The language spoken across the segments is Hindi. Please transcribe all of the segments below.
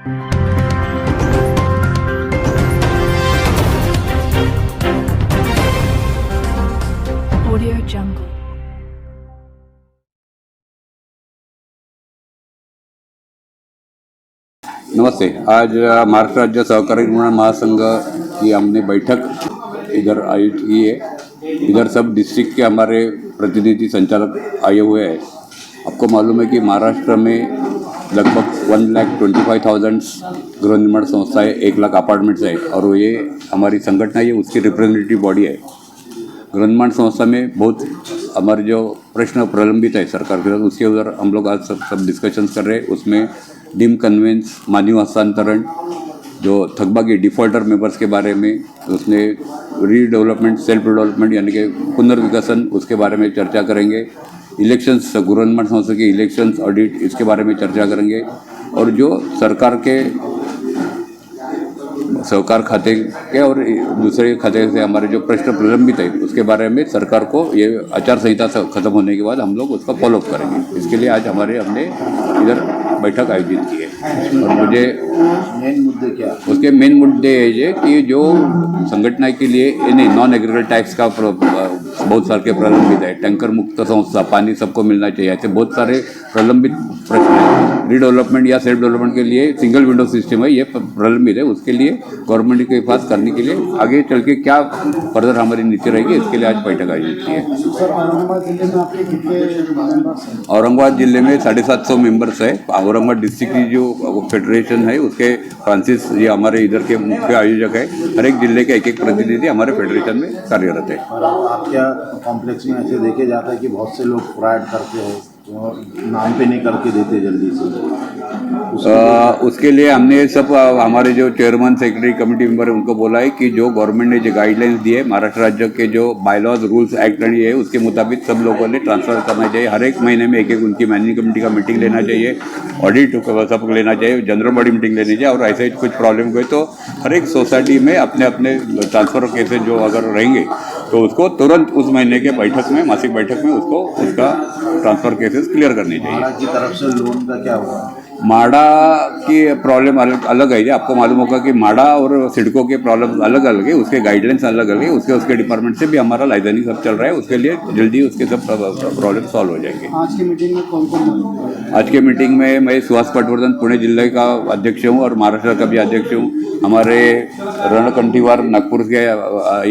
Audio Jungle. नमस्ते। आज महाराष्ट्र राज्य सहकारी निर्माण महासंघ की हमने बैठक इधर आयोजित की है। इधर सब डिस्ट्रिक्ट के हमारे प्रतिनिधि संचालक आए हुए हैं। आपको मालूम है कि महाराष्ट्र में लगभग 1,25,000 गृह निर्माण संस्थाएँ, 1 लाख अपार्टमेंट्स है और ये हमारी संगठन है, ये उसकी रिप्रेजेंटेटिव बॉडी है। गृह निर्माण संस्था में बहुत हमारे जो प्रश्न प्रलंबित है सरकार के साथ, उसके उधर हम लोग आज सब डिस्कशंस कर रहे हैं। उसमें डीम कन्वेंस, मानव हस्तांतरण, जो थकबाकी डिफॉल्टर मेंबर्स के बारे में, उसने रीडेवलपमेंट, सेल्फ डेवलपमेंट यानी कि पुनर्विकसन, उसके बारे में चर्चा करेंगे। इलेक्शंस, गृह निर्माण संस्था के इलेक्शंस ऑडिट, इसके बारे में चर्चा करेंगे। और जो सरकार के सहकार खाते के और दूसरे खाते से हमारे जो प्रश्न प्रलंबित है, उसके बारे में सरकार को ये आचार संहिता खत्म होने के बाद हम लोग उसका फॉलोअप करेंगे। इसके लिए आज हमने इधर बैठक आयोजित की है। और मुझे मेन मुद्दे क्या, उसके मेन मुद्दे ये कि जो संगठन के लिए नॉन एग्रीकल्चर टैक्स का बहुत सारे प्रलंबित है, टैंकर मुक्त संस्था, पानी सबको मिलना चाहिए, ऐसे बहुत सारे प्रलंबित प्रश्न है। रीडेवलपमेंट या सेल्फ डेवलपमेंट के लिए सिंगल विंडो सिस्टम है, ये प्रलंबित है। उसके लिए गवर्नमेंट के पास करने के लिए आगे चल के क्या फर्दर हमारी नीति रहेगी, इसके लिए आज बैठक आयोजित की है। सर, औरंगाबाद जिले में आपके कितने मेंबर्स हैं? औरंगाबाद जिले में 750 मेंबर्स है। औरंगाबाद डिस्ट्रिक्ट की जो फेडरेशन है, उसके फ्रांसिस ये हमारे इधर के मुख्य आयोजक है। हर एक जिले के एक प्रतिनिधि हमारे फेडरेशन में कार्यरत है। और आप क्या कॉम्प्लेक्स में ऐसे देखे जाता है कि बहुत से लोग फ्रॉड करते हैं और नाम पे नहीं करके देते जल्दी से, उसके लिए हमने सब हमारे जो चेयरमैन, सेक्रेटरी, कमेटी मेंबर है, उनको बोला है कि जो गवर्नमेंट ने जो गाइडलाइंस दी है, महाराष्ट्र राज्य के जो बायलॉज, रूल्स, एक्ट है, उसके मुताबिक सब लोगों ने ट्रांसफर करना चाहिए। हर एक महीने में एक उनकी मैनेजिंग कमेटी का मीटिंग लेना चाहिए, ऑडिट सब लेना चाहिए, जनरल बॉडी मीटिंग लेनी चाहिए। और ऐसे कुछ प्रॉब्लम हुए तो हर एक सोसाइटी में अपने अपने ट्रांसफर केसेज जो अगर रहेंगे तो उसको तुरंत उस महीने के बैठक में, मासिक बैठक में उसका ट्रांसफर केसेस क्लियर करने चाहिए। महाराज की तरफ से लोन का क्या हुआ? माडा की प्रॉब्लम अलग है। आपको मालूम होगा कि माडा और सिडको के प्रॉब्लम अलग अलग है, उसके गाइडलाइंस अलग अलग है। उसके डिपार्टमेंट से भी हमारा लाइसेंसिंग सब चल रहा है, उसके लिए जल्दी उसके सब प्रॉब्लम सॉल्व हो जाएंगे। आज की मीटिंग में कौन कौन? आज के मीटिंग में मैं सुहास पटवर्धन पुणे जिले का अध्यक्ष हूँ और महाराष्ट्र का भी अध्यक्ष हूँ। हमारे रणकंठीवार नागपुर के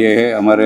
ये है, हमारे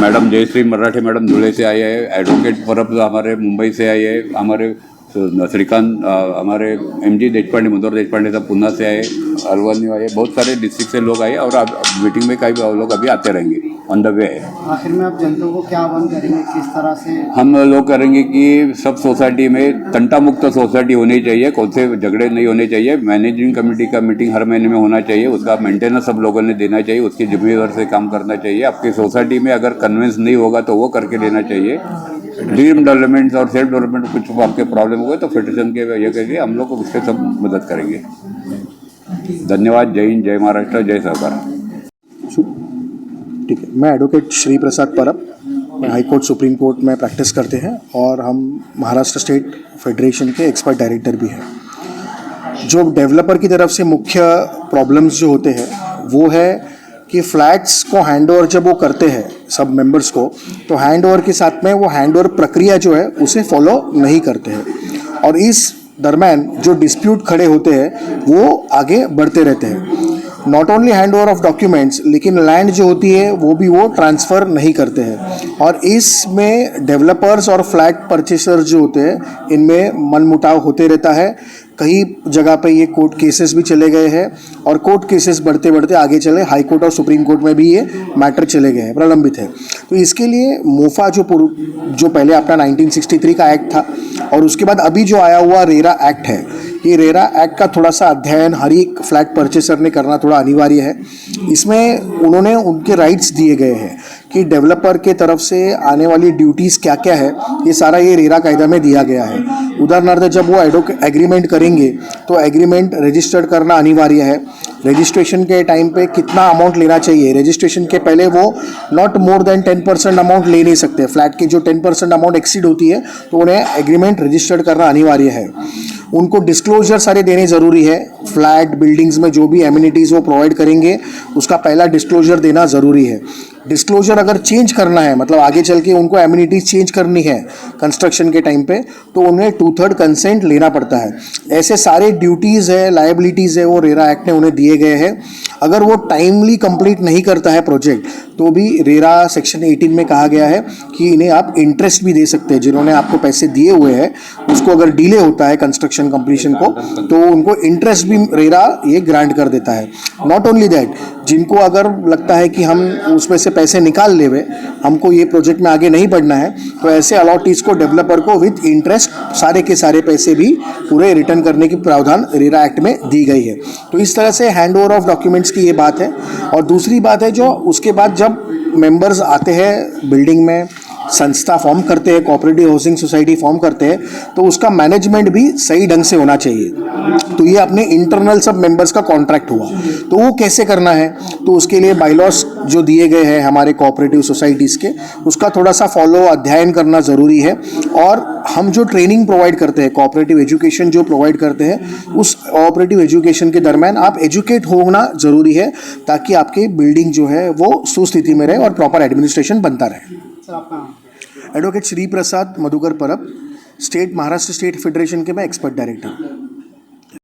मैडम जयश्री मराठे मैडम धुले से आए हैं। एडवोकेट परब हमारे मुंबई से आए हैं। हमारे श्रीकांत, हमारे MG देशपांडे, मंदोर देशपांडे सब पुणे से आए, अलवानी आए, बहुत सारे डिस्ट्रिक्ट से लोग आए और अब मीटिंग में कई लोग अभी आते रहेंगे, ऑन द वे है। आखिर में आप जनता को क्या आह्वान करेंगे, किस तरह से? हम लोग करेंगे कि सब सोसाइटी में तंटा मुक्त सोसाइटी होनी चाहिए, कौन से झगड़े नहीं होने चाहिए। मैनेजिंग कमेटी का मीटिंग हर महीने में होना चाहिए, उसका मेंटेनेंस सब लोगों ने देना चाहिए, उसकी जिम्मेदारी से काम करना चाहिए। आपकी सोसाइटी में अगर कन्विंस नहीं होगा तो वो करके लेना चाहिए। ड्रीम डेवलपमेंट और सेल्फ डेवलपमेंट कुछ आपके प्रॉब्लम हुए तो फेडरेशन के ये करिए, हम लोग उसके सब मदद करेंगे। धन्यवाद। जय हिंद, जय महाराष्ट्र, जय सहकार। ठीक है, मैं एडवोकेट श्री प्रसाद परब, मैं हाई कोर्ट, सुप्रीम कोर्ट में प्रैक्टिस करते हैं और हम महाराष्ट्र स्टेट फेडरेशन के एक्सपर्ट डायरेक्टर भी हैं। जो डेवलपर की तरफ से मुख्य प्रॉब्लम्स जो होते हैं वो है कि फ्लैट्स को हैंडओवर जब वो करते हैं सब मेंबर्स को, तो हैंडओवर के साथ में वो हैंडओवर प्रक्रिया जो है उसे फॉलो नहीं करते हैं और इस दरम्यान जो डिस्प्यूट खड़े होते हैं वो आगे बढ़ते रहते हैं। Not only hand over of documents, लेकिन लैंड जो होती है वो भी वो ट्रांसफ़र नहीं करते हैं और इसमें डेवलपर्स और फ्लैट परचेसर जो होते हैं इनमें मनमुटाव होते रहता है। कई जगह पे ये कोर्ट केसेस भी चले गए हैं और कोर्ट केसेस बढ़ते बढ़ते आगे चले हाई कोर्ट और सुप्रीम कोर्ट में भी ये मैटर चले गए हैं, प्रलंबित है। तो इसके लिए मोफा जो पहले अपना 1963 का एक्ट था और उसके बाद अभी जो आया हुआ रेरा एक्ट है, ये रेरा एक्ट का थोड़ा सा अध्ययन हर एक फ्लैट परचेसर ने करना थोड़ा अनिवार्य है। इसमें उन्होंने उनके राइट्स दिए गए हैं कि डेवलपर के तरफ से आने वाली ड्यूटीज़ क्या क्या है, ये सारा ये रेरा कायदा में दिया गया है। उदाहरणार्थ जब वो एग्रीमेंट करेंगे तो एग्रीमेंट रजिस्टर्ड करना अनिवार्य है। रजिस्ट्रेशन के टाइम पे कितना अमाउंट लेना चाहिए, रजिस्ट्रेशन के पहले वो नॉट मोर देन 10% अमाउंट ले नहीं सकते। फ्लैट की जो 10% अमाउंट एक्सीड होती है तो उन्हें एग्रीमेंट रजिस्टर्ड करना अनिवार्य है। उनको डिस्क्लोजर सारे देने ज़रूरी है। फ्लैट बिल्डिंग्स में जो भी एमिनिटीज़ वो प्रोवाइड करेंगे उसका पहला डिस्क्लोजर देना ज़रूरी है। डिस्क्लोजर अगर चेंज करना है, मतलब आगे चल के उनको एमिनिटीज़ चेंज करनी है कंस्ट्रक्शन के टाइम पे, तो उन्हें 2/3 कंसेंट लेना पड़ता है। ऐसे सारे ड्यूटीज़ है, लायबिलिटीज़ है, वो रेरा एक्ट ने उन्हें दिए गए हैं। अगर वो टाइमली कंप्लीट नहीं करता है प्रोजेक्ट तो भी रेरा सेक्शन 18 में कहा गया है कि इन्हें आप इंटरेस्ट भी दे सकते हैं। जिन्होंने आपको पैसे दिए हुए हैं उसको अगर डिले होता है कंस्ट्रक्शन कंप्लीशन को तो उनको इंटरेस्ट भी रेरा ये ग्रांट कर देता है। नॉट ओनली दैट, जिनको अगर लगता है कि हम उसमें से पैसे निकाल लेवे, हमको ये प्रोजेक्ट में आगे नहीं बढ़ना है, तो ऐसे अलॉटीज़ को डेवलपर को विथ इंटरेस्ट सारे के सारे पैसे भी पूरे रिटर्न करने की प्रावधान रेरा एक्ट में दी गई है। तो इस तरह से हैंड ओवर ऑफ डॉक्यूमेंट्स की ये बात है। और दूसरी बात है जो उसके बाद जब मेंबर्स आते हैं बिल्डिंग में, संस्था फॉर्म करते हैं, कोऑपरेटिव हाउसिंग सोसाइटी फॉर्म करते हैं, तो उसका मैनेजमेंट भी सही ढंग से होना चाहिए। तो ये अपने इंटरनल सब मेंबर्स का कॉन्ट्रैक्ट हुआ, तो वो कैसे करना है, तो उसके लिए बायलॉस जो दिए गए हैं हमारे कोऑपरेटिव सोसाइटीज़ के, उसका थोड़ा सा फॉलो अध्ययन करना ज़रूरी है। और हम जो ट्रेनिंग प्रोवाइड करते हैं, कोऑपरेटिव एजुकेशन जो प्रोवाइड करते हैं, उस कोऑपरेटिव एजुकेशन के दरम्यान आप एजुकेट होना ज़रूरी है ताकि आपकी बिल्डिंग जो है वो सुस्थिति में रहे और प्रॉपर एडमिनिस्ट्रेशन बनता रहे। एडवोकेट श्री प्रसाद मधुकर परब, स्टेट महाराष्ट्र स्टेट फेडरेशन के मैं एक्सपर्ट डायरेक्टर।